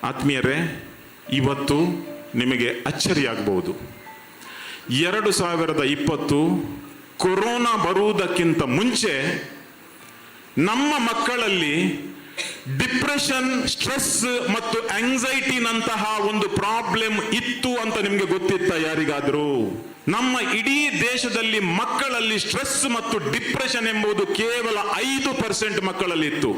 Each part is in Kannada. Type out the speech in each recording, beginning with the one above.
ಆತ್ಮೀಯರೇ, ಇವತ್ತು ನಿಮಗೆ ಅಚ್ಚರಿಯಾಗಬಹುದು. 2020 ಕೊರೋನಾ ಬರುವುದಕ್ಕಿಂತ ಮುಂಚೆ ನಮ್ಮ ಮಕ್ಕಳಲ್ಲಿ ಡಿಪ್ರೆಷನ್, ಸ್ಟ್ರೆಸ್ ಮತ್ತು ಆಂಗ್ಸೈಟಿನಂತಹ ಒಂದು ಪ್ರಾಬ್ಲಮ್ ಇತ್ತು ಅಂತ ನಿಮಗೆ ಗೊತ್ತಿತ್ತ? ಯಾರಿಗಾದರೂ? ನಮ್ಮ ಇಡೀ ದೇಶದಲ್ಲಿ ಮಕ್ಕಳಲ್ಲಿ ಸ್ಟ್ರೆಸ್ ಮತ್ತು ಡಿಪ್ರೆಷನ್ ಎಂಬುದು ಕೇವಲ 5% ಮಕ್ಕಳಲ್ಲಿ ಇತ್ತು.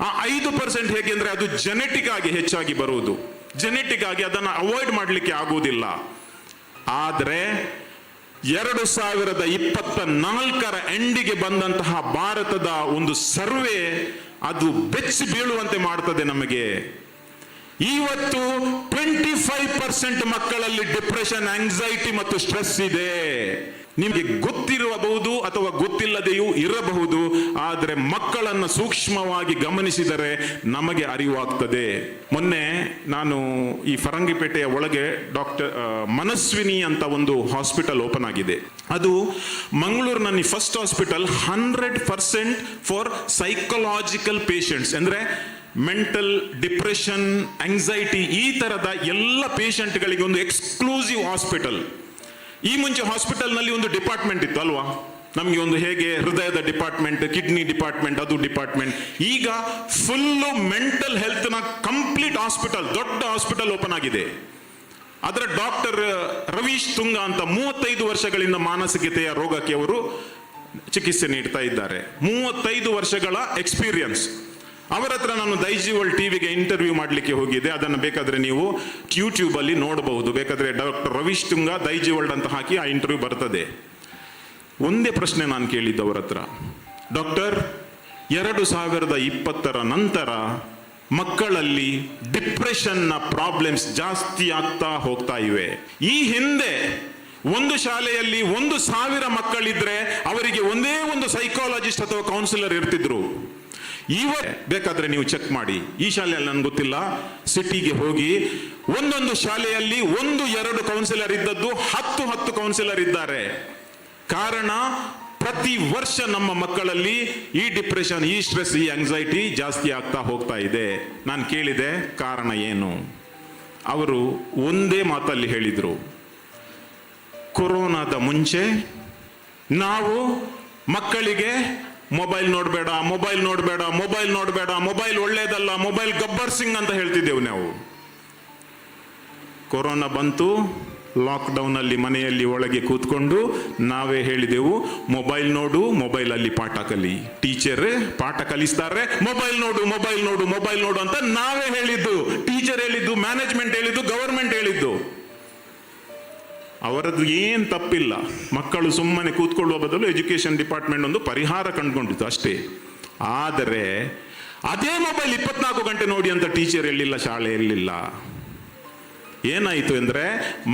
ಆ 5% ಹೇಗೆಂದ್ರೆ ಅದು ಜೆನೆಟಿಕ್ ಆಗಿ ಹೆಚ್ಚಾಗಿ ಬರುವುದು. ಜೆನೆಟಿಕ್ ಆಗಿ ಅದನ್ನು ಅವಾಯ್ಡ್ ಮಾಡಲಿಕ್ಕೆ ಆಗುವುದಿಲ್ಲ. ಆದರೆ 2024 ಎಂಡಿಗೆ ಬಂದಂತಹ ಭಾರತದ ಒಂದು ಸರ್ವೆ ಅದು ಬೆಚ್ಚಿ ಬೀಳುವಂತೆ ಮಾಡ್ತದೆ ನಮಗೆ. ಇವತ್ತು 25% ಮಕ್ಕಳಲ್ಲಿ ಡಿಪ್ರೆಷನ್, ಆಂಗ್ಸೈಟಿ ಮತ್ತು ಸ್ಟ್ರೆಸ್ ಇದೆ. ನಿಮಗೆ ಗೊತ್ತಿರಬಹುದು ಅಥವಾ ಗೊತ್ತಿಲ್ಲದೆಯೂ ಇರಬಹುದು, ಆದರೆ ಮಕ್ಕಳನ್ನು ಸೂಕ್ಷ್ಮವಾಗಿ ಗಮನಿಸಿದರೆ ನಮಗೆ ಅರಿವಾಗ್ತದೆ. ಮೊನ್ನೆ ನಾನು ಈ ಫರಂಗಿಪೇಟೆಯ ಒಳಗೆ ಡಾಕ್ಟರ್ ಮನಸ್ವಿನಿ ಅಂತ ಒಂದು ಹಾಸ್ಪಿಟಲ್ ಓಪನ್ ಆಗಿದೆ. ಅದು ಮಂಗಳೂರಿನಲ್ಲಿ first hospital 100% for psychological patients, ಅಂದ್ರೆ ಮೆಂಟಲ್, ಡಿಪ್ರೆಷನ್, ಆಂಗ್ಸೈಟಿ ಈ ತರದ ಎಲ್ಲ ಪೇಷಂಟ್ಗಳಿಗೆ ಒಂದು ಎಕ್ಸ್ಕ್ಲೂಸಿವ್ ಹಾಸ್ಪಿಟಲ್. ಈ ಮುಂಚೆ ಹಾಸ್ಪಿಟಲ್ನಲ್ಲಿ ಒಂದು ಡಿಪಾರ್ಟ್ಮೆಂಟ್ ಇತ್ತು ಅಲ್ವಾ? ನಮಗೆ ಒಂದು ಹೇಗೆ ಹೃದಯದ ಡಿಪಾರ್ಟ್ಮೆಂಟ್, ಕಿಡ್ನಿ ಡಿಪಾರ್ಟ್ಮೆಂಟ್, ಅದು ಡಿಪಾರ್ಟ್ಮೆಂಟ್. ಈಗ ಫುಲ್ಲು ಮೆಂಟಲ್ ಹೆಲ್ತ್ನ ಕಂಪ್ಲೀಟ್ ಹಾಸ್ಪಿಟಲ್, ದೊಡ್ಡ ಹಾಸ್ಪಿಟಲ್ ಓಪನ್ ಆಗಿದೆ. ಅದರ ಡಾಕ್ಟರ್ ರವೀಶ್ ತುಂಗ ಅಂತ 35 ವರ್ಷಗಳಿಂದ ಮಾನಸಿಕತೆಯ ರೋಗಕ್ಕೆ ಅವರು ಚಿಕಿತ್ಸೆ ನೀಡ್ತಾ ಇದ್ದಾರೆ. 35 ವರ್ಷಗಳ ಎಕ್ಸ್ಪೀರಿಯನ್ಸ್. ಅವರ ಹತ್ರ ನಾನು ದೈಜಿವರ್ಲ್ಡ್ ಟಿವಿಗೆ ಇಂಟರ್ವ್ಯೂ ಮಾಡಲಿಕ್ಕೆ ಹೋಗಿದ್ದೆ. ಅದನ್ನು ಬೇಕಾದರೆ ನೀವು ಯೂಟ್ಯೂಬ್ ಅಲ್ಲಿ ನೋಡಬಹುದು. ಬೇಕಾದರೆ ಡಾಕ್ಟರ್ ರವೀಶ್ ತುಂಗ ದೈಜಿವರ್ಲ್ಡ್ ಅಂತ ಹಾಕಿ ಆ ಇಂಟರ್ವ್ಯೂ ಬರ್ತದೆ. ಒಂದೇ ಪ್ರಶ್ನೆ ನಾನು ಕೇಳಿದ್ದು ಅವರ ಹತ್ರ, ಡಾಕ್ಟರ್ 2020 ನಂತರ ಮಕ್ಕಳಲ್ಲಿ ಡಿಪ್ರೆಷನ್ನ ಪ್ರಾಬ್ಲಮ್ಸ್ ಜಾಸ್ತಿ ಆಗ್ತಾ ಹೋಗ್ತಾ ಇವೆ. ಈ ಹಿಂದೆ ಒಂದು ಶಾಲೆಯಲ್ಲಿ 1,000 ಮಕ್ಕಳಿದ್ರೆ ಅವರಿಗೆ ಒಂದೇ ಒಂದು ಸೈಕಾಲಜಿಸ್ಟ್ ಅಥವಾ ಕೌನ್ಸಿಲರ್ ಇರ್ತಿದ್ರು. ಬೇಕಾದ್ರೆ ನೀವು ಚೆಕ್ ಮಾಡಿ. ಈ ಶಾಲೆಯಲ್ಲಿ ನನ್ಗೆ ಗೊತ್ತಿಲ್ಲ, ಸಿಟಿಗೆ ಹೋಗಿ ಒಂದೊಂದು ಶಾಲೆಯಲ್ಲಿ 1-2 ಕೌನ್ಸಿಲರ್ ಇದ್ದದ್ದು 10 ಕೌನ್ಸಿಲರ್ ಇದ್ದಾರೆ. ಕಾರಣ, ಪ್ರತಿ ವರ್ಷ ನಮ್ಮ ಮಕ್ಕಳಲ್ಲಿ ಈ ಡಿಪ್ರೆಷನ್, ಈ ಸ್ಟ್ರೆಸ್, ಈ ಆಂಗ್ಸೈಟಿ ಜಾಸ್ತಿ ಆಗ್ತಾ ಹೋಗ್ತಾ ಇದೆ. ನಾನು ಕೇಳಿದೆ ಕಾರಣ ಏನು? ಅವರು ಒಂದೇ ಮಾತಲ್ಲಿ ಹೇಳಿದ್ರು, ಕೊರೋನಾದ ಮುಂಚೆ ನಾವು ಮಕ್ಕಳಿಗೆ ಮೊಬೈಲ್ ನೋಡಬೇಡ, ಮೊಬೈಲ್ ನೋಡಬೇಡ, ಮೊಬೈಲ್ ನೋಡಬೇಡ, ಮೊಬೈಲ್ ಒಳ್ಳೇದಲ್ಲ, ಮೊಬೈಲ್ ಗಬ್ಬರ್ ಸಿಂಗ್ ಅಂತ ಹೇಳ್ತಿದ್ದೆವು ನಾವು. ಕೊರೋನಾ ಬಂತು, ಲಾಕ್ಡೌನ್ ಅಲ್ಲಿ ಮನೆಯಲ್ಲಿ ಒಳಗೆ ಕೂತ್ಕೊಂಡು ನಾವೇ ಹೇಳಿದೆವು, ಮೊಬೈಲ್ ನೋಡು, ಮೊಬೈಲ್ ಅಲ್ಲಿ ಪಾಠ ಕಲಿ, ಟೀಚರ್ ಪಾಠ ಕಲಿಸ್ತಾರೆ, ಮೊಬೈಲ್ ನೋಡು, ಮೊಬೈಲ್ ನೋಡು, ಮೊಬೈಲ್ ನೋಡು ಅಂತ ನಾವೇ ಹೇಳಿದ್ದು. ಟೀಚರ್ ಹೇಳಿದ್ದು, ಮ್ಯಾನೇಜ್ಮೆಂಟ್ ಹೇಳಿದ್ದು, ಗವರ್ಮೆಂಟ್ ಹೇಳಿದ್ದು. ಅವರದ್ದು ಏನು ತಪ್ಪಿಲ್ಲ. ಮಕ್ಕಳು ಸುಮ್ಮನೆ ಕೂತ್ಕೊಳ್ಳುವ ಬದಲು ಎಜುಕೇಶನ್ ಡಿಪಾರ್ಟ್ಮೆಂಟ್ ಒಂದು ಪರಿಹಾರ ಕಂಡುಕೊಂಡಿತ್ತು ಅಷ್ಟೇ. ಆದರೆ ಅದೇ ಮೊಬೈಲ್ 24 ಗಂಟೆ ನೋಡಿ ಅಂತ ಟೀಚರ್ ಹೇಳಿಲ್ಲ, ಶಾಲೆ ಹೇಳಿಲ್ಲ. ಏನಾಯಿತು ಅಂದರೆ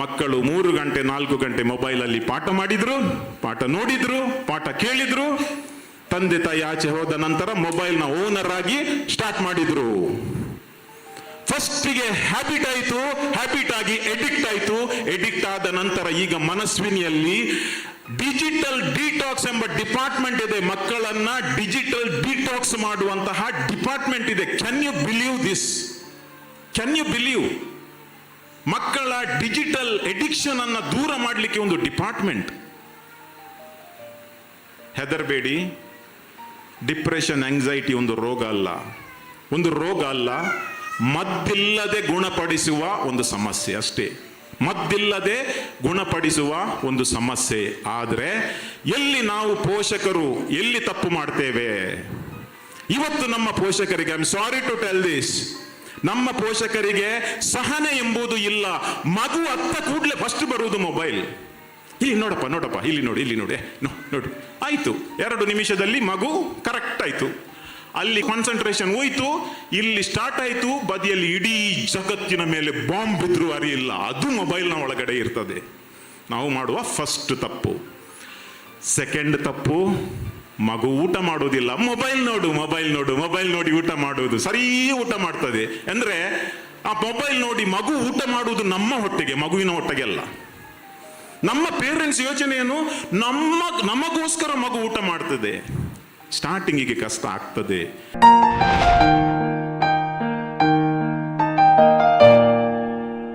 ಮಕ್ಕಳು 3 ಗಂಟೆ 4 ಗಂಟೆ ಮೊಬೈಲಲ್ಲಿ ಪಾಠ ಮಾಡಿದ್ರು, ಪಾಠ ನೋಡಿದ್ರು, ಪಾಠ ಕೇಳಿದ್ರು. ತಂದೆ ತಾಯಿ ಆಚೆ ಹೋದ ನಂತರ ಮೊಬೈಲ್ನ ಓನರ್ ಆಗಿ ಸ್ಟಾರ್ಟ್ ಮಾಡಿದ್ರು. ಫಸ್ಟಿಗೆ ಹ್ಯಾಬಿಟ್ ಆಯಿತು, ಹ್ಯಾಬಿಟ್ ಆಗಿ ಎಡಿಕ್ಟ್ ಆಯಿತು. ಎಡಿಕ್ಟ್ ಆದ ನಂತರ ಈಗ ಮನಸ್ವಿನಿಯಲ್ಲಿ ಡಿಜಿಟಲ್ ಡಿಟಾಕ್ಸ್ ಎಂಬ ಡಿಪಾರ್ಟ್ಮೆಂಟ್ ಇದೆ. ಮಕ್ಕಳನ್ನ ಡಿಜಿಟಲ್ ಡಿಟಾಕ್ಸ್ ಮಾಡುವಂತಹ ಡಿಪಾರ್ಟ್ಮೆಂಟ್ ಇದೆ. Can you believe this? Can you believe? ಮಕ್ಕಳ ಡಿಜಿಟಲ್ ಎಡಿಕ್ಷನ್ ಅನ್ನ ದೂರ ಮಾಡಲಿಕ್ಕೆ ಒಂದು ಡಿಪಾರ್ಟ್ಮೆಂಟ್. ಹೆದರಬೇಡಿ, ಡಿಪ್ರೆಷನ್, ಆಂಗ್ಸೈಟಿ ಒಂದು ರೋಗ ಅಲ್ಲ, ಒಂದು ರೋಗ ಅಲ್ಲ, ಮದ್ದಿಲ್ಲದೆ ಗುಣಪಡಿಸುವ ಒಂದು ಸಮಸ್ಯೆ ಅಷ್ಟೇ. ಮದ್ದಿಲ್ಲದೆ ಗುಣಪಡಿಸುವ ಒಂದು ಸಮಸ್ಯೆ. ಆದರೆ ಎಲ್ಲಿ ನಾವು ಪೋಷಕರು ಎಲ್ಲಿ ತಪ್ಪು ಮಾಡ್ತೇವೆ? ಇವತ್ತು ನಮ್ಮ ಪೋಷಕರಿಗೆ, I am sorry to tell this, ನಮ್ಮ ಪೋಷಕರಿಗೆ ಸಹನೆ ಎಂಬುದು ಇಲ್ಲ. ಮಗು ಅತ್ತ ಕೂಡಲೇ ಫಸ್ಟ್ ಬರುವುದು ಮೊಬೈಲ್. ಇಲ್ಲಿ ನೋಡಪ್ಪ, ನೋಡಪ್ಪ, ಇಲ್ಲಿ ನೋಡಿ, ಇಲ್ಲಿ ನೋಡಿ, ನೋಡಿ, ಆಯ್ತು, 2 ನಿಮಿಷದಲ್ಲಿ ಮಗು ಕರೆಕ್ಟ್ ಆಯ್ತು. ಅಲ್ಲಿ ಕಾನ್ಸಂಟ್ರೇಷನ್ ಹೋಯ್ತು, ಇಲ್ಲಿ ಸ್ಟಾರ್ಟ್ ಆಯ್ತು, ಬದಿಯಲ್ಲಿ ಇಡೀ ಜಗತ್ತಿನ ಮೇಲೆ ಬಾಂಬ್ ಬಿದ್ರು ಅರಿಯಿಲ್ಲ. ಅದು ಮೊಬೈಲ್ನ ಒಳಗಡೆ ಇರ್ತದೆ. ನಾವು ಮಾಡುವ ಫಸ್ಟ್ ತಪ್ಪು. ಸೆಕೆಂಡ್ ತಪ್ಪು, ಮಗು ಊಟ ಮಾಡೋದಿಲ್ಲ, ಮೊಬೈಲ್ ನೋಡು, ಮೊಬೈಲ್ ನೋಡು, ಮೊಬೈಲ್ ನೋಡಿ ಊಟ ಮಾಡುವುದು. ಸರಿ ಊಟ ಮಾಡ್ತದೆ ಅಂದ್ರೆ ಆ ಮೊಬೈಲ್ ನೋಡಿ ಮಗು ಊಟ ಮಾಡುವುದು ನಮ್ಮ ಹೊಟ್ಟೆಗೆ, ಮಗುವಿನ ಹೊಟ್ಟೆಗೆ ಅಲ್ಲ. ನಮ್ಮ ಪೇರೆಂಟ್ಸ್ ಯೋಚನೆ ಏನು? ನಮಗೋಸ್ಕರ ಮಗು ಊಟ ಮಾಡ್ತದೆ. ಸ್ಟಾರ್ಟಿಂಗಿಗೆ ಕಷ್ಟ ಆಗ್ತದೆ.